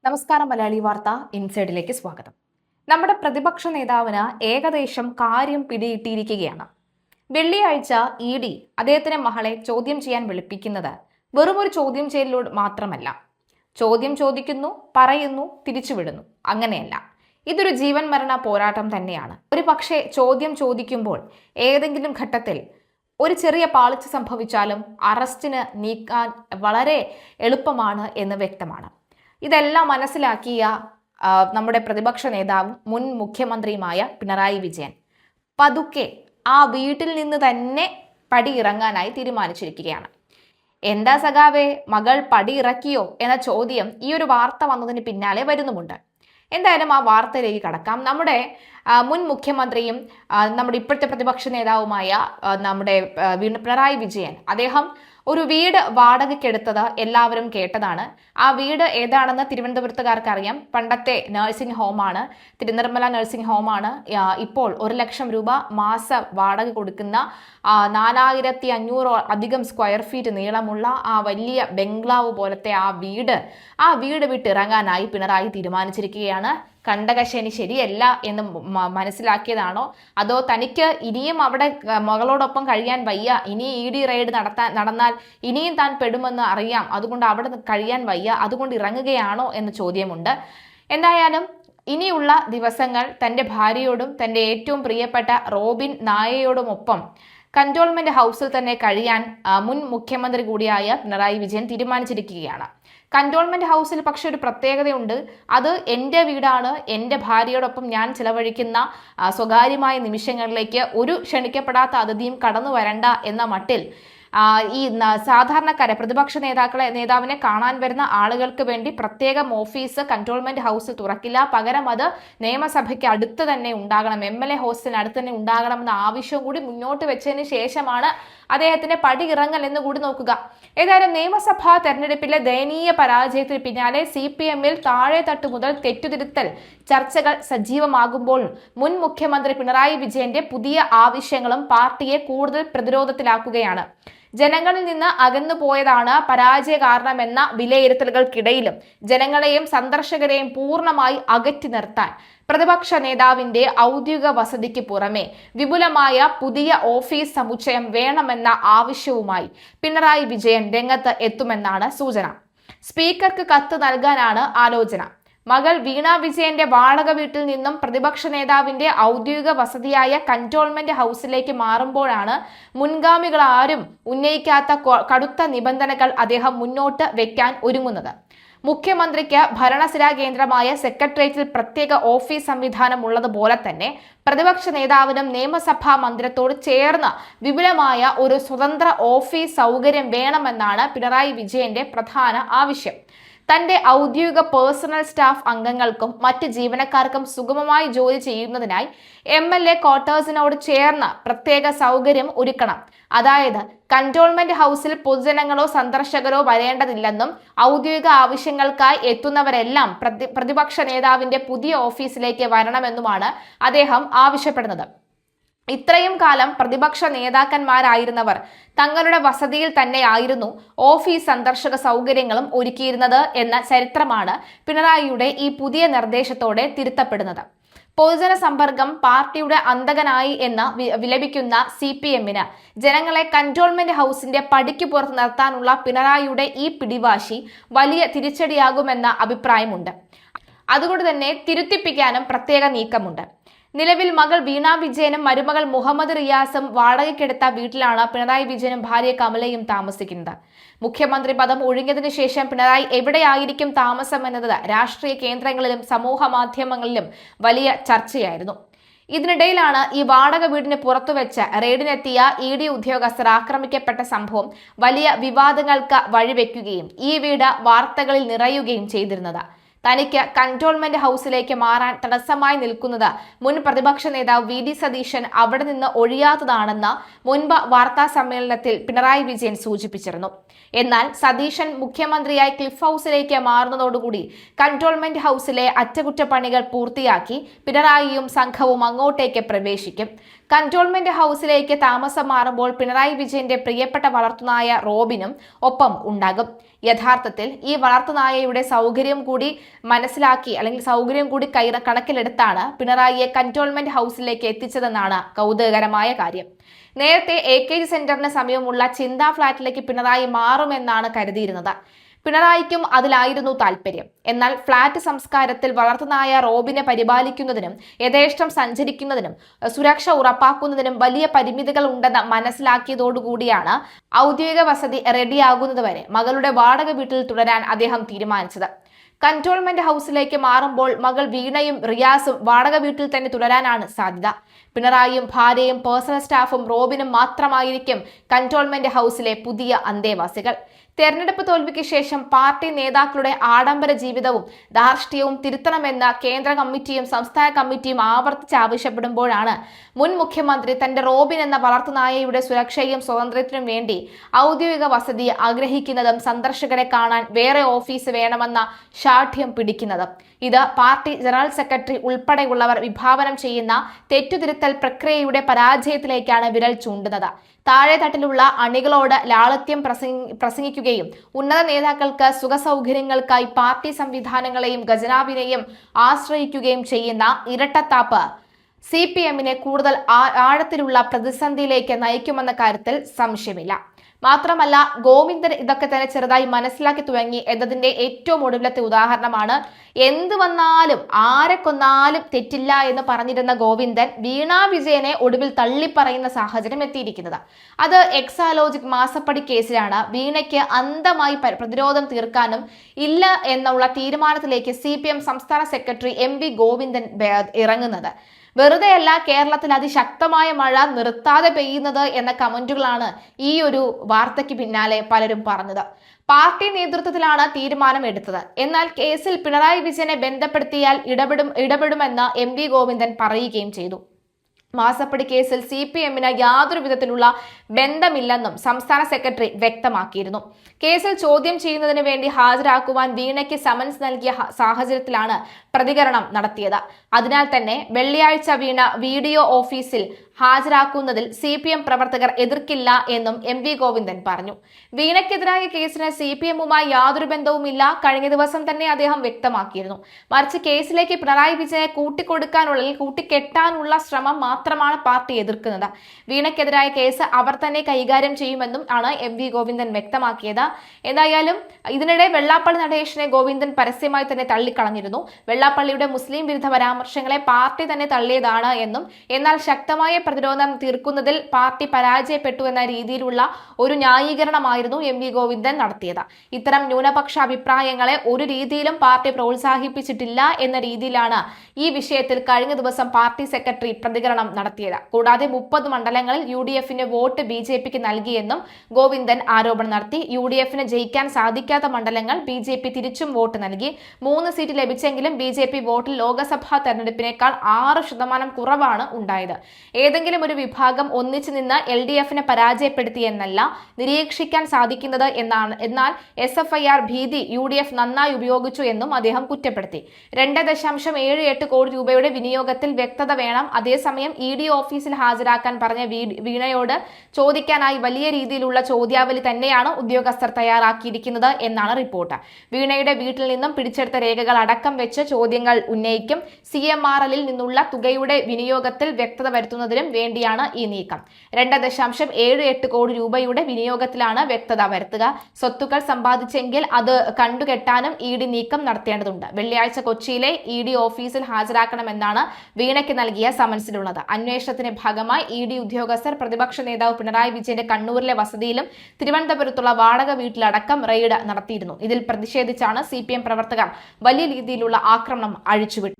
നമസ്കാരം. മലയാളി വാർത്ത ഇൻസൈഡിലേക്ക് സ്വാഗതം. നമ്മുടെ പ്രതിപക്ഷ നേതാവിന് ഏകദേശം കാര്യം പിടികിട്ടിയിരിക്കുകയാണ്. വെള്ളിയാഴ്ച ED അദ്ദേഹത്തിന്റെ മകളെ ചോദ്യം ചെയ്യാൻ വിളിപ്പിക്കുന്നത് വെറുമൊരു ചോദ്യം ചെയ്യലിലൂടെ മാത്രമല്ല. ചോദ്യം ചോദിക്കുന്നു, പറയുന്നു, തിരിച്ചുവിടുന്നു, അങ്ങനെയല്ല. ഇതൊരു ജീവൻ മരണ പോരാട്ടം തന്നെയാണ്. ഒരു പക്ഷേ ചോദ്യം ചോദിക്കുമ്പോൾ ഏതെങ്കിലും ഘട്ടത്തിൽ ഒരു ചെറിയ പാളിച്ച സംഭവിച്ചാലും അറസ്റ്റിന് നീക്കാൻ വളരെ എളുപ്പമാണ് എന്ന് വ്യക്തമാണ്. ഇതെല്ലാം മനസ്സിലാക്കിയ നമ്മുടെ പ്രതിപക്ഷ നേതാവും മുൻ മുഖ്യമന്ത്രിയുമായ പിണറായി വിജയൻ പതുക്കെ ആ വീട്ടിൽ നിന്ന് തന്നെ പടി ഇറങ്ങാനായി തീരുമാനിച്ചിരിക്കുകയാണ്. എന്താ സഖാവേ, മകൾ പടി ഇറക്കിയോ എന്ന ചോദ്യം ഈ ഒരു വാർത്ത വന്നതിന് പിന്നാലെ വരുന്നുമുണ്ട്. എന്തായാലും ആ വാർത്തയിലേക്ക് കടക്കാം. നമ്മുടെ മുൻ മുഖ്യമന്ത്രിയും നമ്മുടെ ഇപ്പോഴത്തെ പ്രതിപക്ഷ നേതാവുമായ നമ്മുടെ പിണറായി വിജയൻ അദ്ദേഹം ഒരു വീട് വാടകയ്ക്കെടുത്തത് എല്ലാവരും കേട്ടതാണ്. ആ വീട് ഏതാണെന്ന് തിരുവനന്തപുരത്തുകാർക്ക് അറിയാം. പണ്ടത്തെ നഴ്സിംഗ് ഹോമാണ്, തിരുനിർമ്മല നഴ്സിംഗ് ഹോമാണ്. ഇപ്പോൾ 1 ലക്ഷം രൂപ മാസ വാടക കൊടുക്കുന്ന 4500 അധികം സ്ക്വയർ ഫീറ്റ് നീളമുള്ള ആ വലിയ ബംഗ്ലാവ് പോലത്തെ ആ വീട് വിട്ടിറങ്ങാനായി പിണറായി തീരുമാനിച്ചിരിക്കുകയാണ്. കണ്ടകശനി ശരിയല്ല എന്ന് മനസ്സിലാക്കിയതാണോ, അതോ തനിക്ക് ഇനിയും അവിടെ മകളോടൊപ്പം കഴിയാൻ വയ്യ, ഇനി ED റെയ്ഡ് നടന്നാൽ ഇനിയും താൻ പെടുമെന്ന് അറിയാം, അതുകൊണ്ട് അവിടെ കഴിയാൻ വയ്യ, അതുകൊണ്ട് ഇറങ്ങുകയാണോ എന്ന ചോദ്യമുണ്ട്. എന്തായാലും ഇനിയുള്ള ദിവസങ്ങൾ തൻ്റെ ഭാര്യയോടും തൻ്റെ ഏറ്റവും പ്രിയപ്പെട്ട റോബിൻ നായയോടുമൊപ്പം കന്റോൺമെന്റ് ഹൗസിൽ തന്നെ കഴിയാൻ മുൻ മുഖ്യമന്ത്രി കൂടിയായ പിണറായി വിജയൻ തീരുമാനിച്ചിരിക്കുകയാണ്. കന്റോൺമെന്റ് ഹൗസിൽ പക്ഷെ ഒരു പ്രത്യേകതയുണ്ട്. അത് എൻ്റെ വീടാണ്, എൻ്റെ ഭാര്യയോടൊപ്പം ഞാൻ ചിലവഴിക്കുന്ന സ്വകാര്യമായ നിമിഷങ്ങളിലേക്ക് ഒരു ക്ഷണിക്കപ്പെടാത്ത അതിഥിയും കടന്നു വരണ്ട എന്ന മട്ടിൽ ഈ സാധാരണക്കാരെ പ്രതിപക്ഷ നേതാവിനെ കാണാൻ വരുന്ന ആളുകൾക്ക് വേണ്ടി പ്രത്യേകം ഓഫീസ് കന്റോൺമെന്റ് ഹൗസിൽ തുറക്കില്ല. പകരം അത് നിയമസഭയ്ക്ക് അടുത്ത് തന്നെ ഉണ്ടാകണം, MLA ഹോസ്റ്റലിന് അടുത്ത് തന്നെ ഉണ്ടാകണമെന്ന ആവശ്യവും കൂടി മുന്നോട്ട് വെച്ചതിന് ശേഷമാണ് അദ്ദേഹത്തിന്റെ പടി ഇറങ്ങൽ എന്ന് കൂടി നോക്കുക. ഏതായാലും നിയമസഭാ തെരഞ്ഞെടുപ്പിലെ ദയനീയ പരാജയത്തിന് പിന്നാലെ CPM-ൽ താഴെ തട്ട് മുതൽ തെറ്റുതിരുത്തൽ ചർച്ചകൾ സജീവമാകുമ്പോൾ മുൻ മുഖ്യമന്ത്രി പിണറായി വിജയന്റെ പുതിയ ആവശ്യങ്ങളും പാർട്ടിയെ കൂടുതൽ പ്രതിരോധത്തിലാക്കുകയാണ്. ജനങ്ങളിൽ നിന്ന് അകന്നു പോയതാണ് പരാജയ കാരണമെന്ന വിലയിരുത്തലുകൾക്കിടയിലും ജനങ്ങളെയും സന്ദർശകരെയും പൂർണ്ണമായി അകറ്റി നിർത്താൻ പ്രതിപക്ഷ നേതാവിന്റെ ഔദ്യോഗിക വസതിക്ക് പുറമെ വിപുലമായ പുതിയ ഓഫീസ് സമുച്ചയം വേണമെന്ന ആവശ്യവുമായി പിണറായി വിജയൻ രംഗത്ത് എത്തുമെന്നാണ് സൂചന. സ്പീക്കർക്ക് കത്ത് നൽകാനാണ് ആലോചന. മകൾ വീണ വിജയന്റെ വാടക വീട്ടിൽ നിന്നും പ്രതിപക്ഷ നേതാവിന്റെ ഔദ്യോഗിക വസതിയായ കന്റോൺമെന്റ് ഹൗസിലേക്ക് മാറുമ്പോഴാണ് മുൻഗാമികൾ ആരും ഉന്നയിക്കാത്ത കടുത്ത നിബന്ധനകൾ അദ്ദേഹം മുന്നോട്ട് വെക്കാൻ ഒരുങ്ങുന്നത്. മുഖ്യമന്ത്രിക്ക് ഭരണസിരാ കേന്ദ്രമായ സെക്രട്ടേറിയറ്റിൽ പ്രത്യേക ഓഫീസ് സംവിധാനം ഉള്ളതുപോലെ തന്നെ പ്രതിപക്ഷ നേതാവിനും നിയമസഭാ മന്ദിരത്തോട് ചേർന്ന് വിപുലമായ ഒരു സ്വതന്ത്ര ഓഫീസ് സൗകര്യം വേണമെന്നാണ് പിണറായി വിജയന്റെ പ്രധാന ആവശ്യം. തന്റെ ഔദ്യോഗിക പേഴ്സണൽ സ്റ്റാഫ് അംഗങ്ങൾക്കും മറ്റ് ജീവനക്കാർക്കും സുഗമമായി ജോലി ചെയ്യുന്നതിനായി MLA ക്വാർട്ടേഴ്സിനോട് ചേർന്ന് പ്രത്യേക സൗകര്യം ഒരുക്കണം. അതായത് കന്റോൺമെന്റ് ഹൗസിൽ പൊതുജനങ്ങളോ സന്ദർശകരോ വരേണ്ടതില്ലെന്നും ഔദ്യോഗിക ആവശ്യങ്ങൾക്കായി എത്തുന്നവരെല്ലാം പ്രതിപക്ഷ നേതാവിന്റെ പുതിയ ഓഫീസിലേക്ക് വരണമെന്നുമാണ് അദ്ദേഹം ആവശ്യപ്പെടുന്നത്. ഇത്രയും കാലം പ്രതിപക്ഷ നേതാക്കന്മാരായിരുന്നവർ തങ്ങളുടെ വസതിയിൽ തന്നെയായിരുന്നു ഓഫീസ് സന്ദർശക സൗകര്യങ്ങളും ഒരുക്കിയിരുന്നത് എന്ന ചരിത്രമാണ് പിണറായിയുടെ ഈ പുതിയ നിർദ്ദേശത്തോടെ തിരുത്തപ്പെടുന്നത്. പൊതുജന സമ്പർക്കം പാർട്ടിയുടെ അന്തകനായി എന്ന് വിലപിക്കുന്ന CPM-ന് ജനങ്ങളെ കന്റോൺമെന്റ് ഹൗസിന്റെ പടിക്ക് പുറത്ത് നിർത്താനുള്ള പിണറായിയുടെ ഈ പിടിവാശി വലിയ തിരിച്ചടിയാകുമെന്ന അഭിപ്രായമുണ്ട്. അതുകൊണ്ട് തന്നെ തിരുത്തിപ്പിക്കാനും പ്രത്യേക നീക്കമുണ്ട്. നിലവിൽ മകൾ വീണ വിജയനും മരുമകൾ മുഹമ്മദ് റിയാസും വാടകയ്ക്കെടുത്ത വീട്ടിലാണ് പിണറായി വിജയനും ഭാര്യ കമലയും താമസിക്കുന്നത്. മുഖ്യമന്ത്രി പദം ഒഴിഞ്ഞതിനു ശേഷം പിണറായി എവിടെയായിരിക്കും താമസം എന്നത് രാഷ്ട്രീയ കേന്ദ്രങ്ങളിലും സമൂഹ മാധ്യമങ്ങളിലും വലിയ ചർച്ചയായിരുന്നു. ഇതിനിടയിലാണ് ഈ വാടക വീടിന് പുറത്തുവെച്ച് റെയ്ഡിനെത്തിയ ED ഉദ്യോഗസ്ഥർ ആക്രമിക്കപ്പെട്ട സംഭവം വലിയ വിവാദങ്ങൾക്ക് വഴിവെക്കുകയും ഈ വീട് വാർത്തകളിൽ നിറയുകയും ചെയ്തിരുന്നത്. തനിക്ക് കന്റോൺമെന്റ് ഹൗസിലേക്ക് മാറാൻ തടസ്സമായി നിൽക്കുന്നത് മുൻ പ്രതിപക്ഷ നേതാവ് VD സതീശൻ അവിടെ നിന്ന് ഒഴിയാത്തതാണെന്ന് മുൻപ് വാർത്താ സമ്മേളനത്തിൽ പിണറായി വിജയൻ സൂചിപ്പിച്ചിരുന്നു. എന്നാൽ സതീശൻ മുഖ്യമന്ത്രിയായി ക്ലിഫ് ഹൗസിലേക്ക് മാറുന്നതോടുകൂടി കന്റോൺമെന്റ് ഹൗസിലെ അറ്റകുറ്റപ്പണികൾ പൂർത്തിയാക്കി പിണറായിയും സംഘവും അങ്ങോട്ടേക്ക് പ്രവേശിക്കും. കന്റോൺമെന്റ് ഹൗസിലേക്ക് താമസം മാറുമ്പോൾ പിണറായി വിജയന്റെ പ്രിയപ്പെട്ട വളർത്തുനായ റോബിനും ഒപ്പം ഉണ്ടാകും. യഥാർത്ഥത്തിൽ ഈ വളർത്തുനായയുടെ സൗകര്യം കൂടി മനസ്സിലാക്കി അല്ലെങ്കിൽ സൗകര്യം കൂടി കണക്കിലെടുത്താണ് പിണറായിയെ കന്റോൺമെന്റ് ഹൗസിലേക്ക് എത്തിച്ചതെന്നാണ് കൗതുകകരമായ കാര്യം. നേരത്തെ AKG സെന്ററിന് സമീപമുള്ള ചിന്ത ഫ്ളാറ്റിലേക്ക് പിണറായി മാറുമെന്നാണ് കരുതിയിരുന്നത്. പിണറായിക്കും അതിലായിരുന്നു താല്പര്യം. എന്നാൽ ഫ്ളാറ്റ് സംസ്കാരത്തിൽ വളർത്തുനായ റോബിനെ പരിപാലിക്കുന്നതിനും യഥേഷ്ടം സഞ്ചരിക്കുന്നതിനും സുരക്ഷ ഉറപ്പാക്കുന്നതിനും വലിയ പരിമിതികൾ ഉണ്ടെന്ന് മനസ്സിലാക്കിയതോടുകൂടിയാണ് ഔദ്യോഗിക വസതി റെഡിയാകുന്നതുവരെ മകളുടെ വാടക വീട്ടിൽ തുടരാൻ അദ്ദേഹം തീരുമാനിച്ചത്. കന്റോൺമെന്റ് ഹൗസിലേക്ക് മാറുമ്പോൾ മകൾ വീണയും റിയാസും വാടക വീട്ടിൽ തന്നെ തുടരാനാണ് സാധ്യത. പിണറായിയും ഭാര്യയും പേഴ്സണൽ സ്റ്റാഫും റോബിനും മാത്രമായിരിക്കും കന്റോൺമെന്റ് ഹൗസിലെ പുതിയ അന്തേവാസികൾ. തെരഞ്ഞെടുപ്പ് തോൽവിക്ക് ശേഷം പാർട്ടി നേതാക്കളുടെ ആഡംബര ജീവിതവും ധാർഷ്ട്യവും തിരുത്തണമെന്ന് കേന്ദ്ര കമ്മിറ്റിയും സംസ്ഥാന കമ്മിറ്റിയും ആവർത്തിച്ച് ആവശ്യപ്പെടുമ്പോഴാണ് മുൻ മുഖ്യമന്ത്രി തന്റെ റോബിൻ എന്ന വളർത്തുനായയുടെ സുരക്ഷയും സ്വാതന്ത്ര്യത്തിനും വേണ്ടി ഔദ്യോഗിക വസതി ആഗ്രഹിക്കുന്നതും സന്ദർശകരെ കാണാൻ വേറെ ഓഫീസ് വേണമെന്ന ശാഠ്യം പിടിക്കുന്നതും. ഇത് പാർട്ടി ജനറൽ സെക്രട്ടറി ഉൾപ്പെടെയുള്ളവർ വിഭാവനം ചെയ്യുന്ന തെറ്റുതിരുത്തൽ പ്രക്രിയയുടെ പരാജയത്തിലേക്കാണ് വിരൽ ചൂണ്ടുന്നത്. താഴെത്തട്ടിലുള്ള അണികളോട് ലാളിത്യം പ്രസംഗിക്കുകയും ഉന്നത നേതാക്കൾക്ക് സുഖസൗകര്യങ്ങൾക്കായി പാർട്ടി സംവിധാനങ്ങളെയും ഖജനാവിനെയും ആശ്രയിക്കുകയും ചെയ്യുന്ന ഇരട്ടത്താപ്പ് CPM-നെ കൂടുതൽ ആഴത്തിലുള്ള പ്രതിസന്ധിയിലേക്ക് നയിക്കുമെന്ന കാര്യത്തിൽ സംശയമില്ല. മാത്രമല്ല, ഗോവിന്ദൻ ഇതൊക്കെ തന്നെ ചെറുതായി മനസ്സിലാക്കി തുടങ്ങി എന്നതിന്റെ ഏറ്റവും ഒടുവിലത്തെ ഉദാഹരണമാണ് എന്ത് വന്നാലും ആരെ കൊന്നാലും തെറ്റില്ല എന്ന് പറഞ്ഞിരുന്ന ഗോവിന്ദൻ വീണ വിജയനെ ഒടുവിൽ തള്ളിപ്പറയുന്ന സാഹചര്യം എത്തിയിരിക്കുന്നത്. അത് എക്സാലോജിക് മാസപ്പടി കേസിലാണ്. വീണയ്ക്ക് അന്ധമായി പ്രതിരോധം തീർക്കാനും ഇല്ല എന്നുള്ള തീരുമാനത്തിലേക്ക് CPM സംസ്ഥാന സെക്രട്ടറി MV ഗോവിന്ദൻ ഇറങ്ങുന്നത്. വെറുതെയല്ല കേരളത്തിൽ അതിശക്തമായ മഴ നിർത്താതെ പെയ്യുന്നത് എന്ന കമന്റുകളാണ് ഈ ഒരു വാർത്തയ്ക്ക് പിന്നാലെ പലരും പറഞ്ഞത്. പാർട്ടി നേതൃത്വത്തിലാണ് തീരുമാനം എടുത്തത്. എന്നാൽ കേസിൽ പിണറായി വിജയനെ ബന്ധപ്പെടുത്തിയാൽ ഇടപെടുമെന്ന് MV ഗോവിന്ദൻ പറയുകയും ചെയ്തു. മാസപ്പടി കേസിൽ CPM-ന് യാതൊരു വിധത്തിലുള്ള ബന്ധമില്ലെന്നും സംസ്ഥാന സെക്രട്ടറി വ്യക്തമാക്കിയിരുന്നു. കേസിൽ ചോദ്യം ചെയ്യുന്നതിന് വേണ്ടി ഹാജരാക്കുവാൻ വീണയ്ക്ക് സമൻസ് നൽകിയ സാഹചര്യത്തിലാണ് പ്രതികരണം നടത്തിയത്. അതിനാൽ തന്നെ വെള്ളിയാഴ്ച വീണ വീഡിയോ ഓഫീസിൽ ഹാജരാക്കുന്നതിൽ CPM പ്രവർത്തകർ എതിർക്കില്ല എന്നും MV ഗോവിന്ദൻ പറഞ്ഞു. വീണയ്ക്കെതിരായ കേസിന് CPM-മായി യാതൊരു ബന്ധവുമില്ല കഴിഞ്ഞ ദിവസം തന്നെ അദ്ദേഹം വ്യക്തമാക്കിയിരുന്നു. മറിച്ച് കേസിലേക്ക് പിണറായി വിജയനെ കൂട്ടിക്കെട്ടാനുള്ള ശ്രമം മാത്രമാണ് പാർട്ടി എതിർക്കുന്നത്. വീണയ്ക്കെതിരായ കേസ് അവർ തന്നെ കൈകാര്യം ചെയ്യുമെന്നും ആണ് MV ഗോവിന്ദൻ വ്യക്തമാക്കിയത്. എന്തായാലും ഇതിനിടെ വെള്ളാപ്പള്ളി നടേശനെ ഗോവിന്ദൻ പരസ്യമായി തന്നെ തള്ളിക്കളഞ്ഞിരുന്നു. വെള്ളാപ്പള്ളിയുടെ മുസ്ലിം വിരുദ്ധ പരാമർശങ്ങളെ പാർട്ടി തന്നെ തള്ളിയതാണ് എന്നും എന്നാൽ ശക്തമായ പ്രതിരോധം തീർക്കുന്നതിൽ പാർട്ടി പരാജയപ്പെട്ടു എന്ന രീതിയിലുള്ള ഒരു ന്യായീകരണമായിരുന്നു MV ഗോവിന്ദൻ നടത്തിയത്. ഇത്തരം ന്യൂനപക്ഷ അഭിപ്രായങ്ങളെ ഒരു രീതിയിലും പാർട്ടി പ്രോത്സാഹിപ്പിച്ചിട്ടില്ല എന്ന രീതിയിലാണ് ഈ വിഷയത്തിൽ കഴിഞ്ഞ ദിവസം പാർട്ടി സെക്രട്ടറി പ്രതികരണം നടത്തിയത്. കൂടാതെ 30 മണ്ഡലങ്ങളിൽ UDF-ന് വോട്ട് BJP-ക്ക് നൽകിയെന്നും ഗോവിന്ദൻ ആരോപണം നടത്തി. UDF-ന് ജയിക്കാൻ സാധിക്കാത്ത മണ്ഡലങ്ങൾ BJP തിരിച്ചും വോട്ട് നൽകി. 3 സീറ്റ് ലഭിച്ചെങ്കിലും BJP വോട്ടിൽ ലോക്സഭാ തെരഞ്ഞെടുപ്പിനേക്കാൾ 6% കുറവാണ് ഉണ്ടായത്. ഏതെങ്കിലും ഒരു വിഭാഗം ഒന്നിച്ചു നിന്ന് LDF-നെ പരാജയപ്പെടുത്തിയെന്നല്ല നിരീക്ഷിക്കാൻ സാധിക്കുന്നത് എന്നാൽ SFIR ഭീതി UDF നന്നായി ഉപയോഗിച്ചു എന്നും അദ്ദേഹം കുറ്റപ്പെടുത്തി. 2.78 കോടി രൂപയുടെ വിനിയോഗത്തിൽ വ്യക്തത വേണം. അതേസമയം ED ഓഫീസിൽ ഹാജരാക്കാൻ പറഞ്ഞ വീണയോട് ചോദിക്കാനായി വലിയ രീതിയിലുള്ള ചോദ്യാവലി തന്നെയാണ് ഉദ്യോഗസ്ഥർ തയ്യാറാക്കിയിരിക്കുന്നത് എന്നാണ് റിപ്പോർട്ട്. വീണയുടെ വീട്ടിൽ നിന്നും പിടിച്ചെടുത്ത രേഖകൾ അടക്കം വെച്ച് ചോദ്യങ്ങൾ ഉന്നയിക്കും. CMRL-ൽ നിന്നുള്ള തുകയുടെ വിനിയോഗത്തിൽ വ്യക്തത വരുത്തുന്നതിനും വേണ്ടിയാണ് ഈ നീക്കം. 2.78 കോടി രൂപയുടെ വിനിയോഗത്തിലാണ് വ്യക്തത വരുത്തുക. സ്വത്തുക്കൾ സമ്പാദിച്ചെങ്കിൽ അത് കണ്ടുകെട്ടാനും ED നീക്കം നടത്തേണ്ടതുണ്ട്. വെള്ളിയാഴ്ച കൊച്ചിയിലെ ED ഓഫീസിൽ ഹാജരാക്കണമെന്നാണ് വീണയ്ക്ക് നൽകിയ സമൻസിലുള്ളത്. അന്വേഷണത്തിന്റെ ഭാഗമായി ED ഉദ്യോഗസ്ഥർ പ്രതിപക്ഷ നേതാവ് പിണറായി വിജയന്റെ കണ്ണൂരിലെ വസതിയിലും തിരുവനന്തപുരത്തുള്ള വാടക വീട്ടിലടക്കം റെയ്ഡ് നടത്തിയിരുന്നു. ഇതിൽ പ്രതിഷേധിച്ചാണ് CPM പ്രവർത്തകർ വലിയ രീതിയിലുള്ള ആക്രമണം അഴിച്ചുവിട്ടു.